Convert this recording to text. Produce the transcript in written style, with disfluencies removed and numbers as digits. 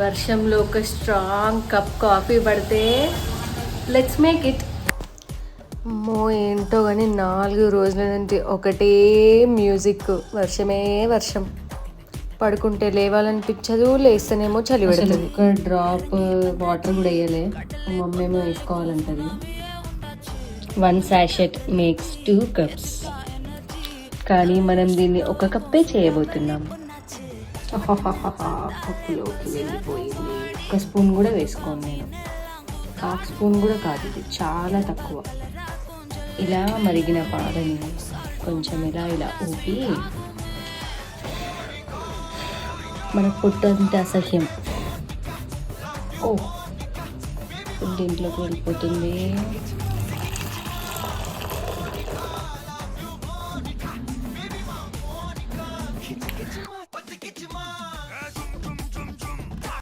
వర్షంలో ఒక strong cup coffee పడితే లెట్స్ మేక్ ఇట్. అమ్మో ఏంటో కానీ 4 రోజుల నుండి ఒకటే మ్యూజిక్, వర్షమే వర్షం. పడుకుంటే లేవాలనిపించదు, లేస్తేనేమో చలి పెడుతుంది. ఒక డ్రాప్ వాటర్ కూడా వేయలే, మమ్మీ ఏమో వేసుకోవాలంటది. 1 sachet మేక్స్ 2 cups. కానీ మనం దీన్ని 1 కప్పే చేయబోతున్నాం. కప్పులోకి వెళ్ళిపోయింది. 1 స్పూన్ కూడా వేసుకోను నేను, 1/2 స్పూన్ కూడా కాదు, ఇది చాలా తక్కువ. ఇలా మరిగిన పాలని కొంచెం ఇలా ఊపి, మనకు పుట్టంత అసహ్యం దీంట్లోకి వెళ్ళిపోతుంది.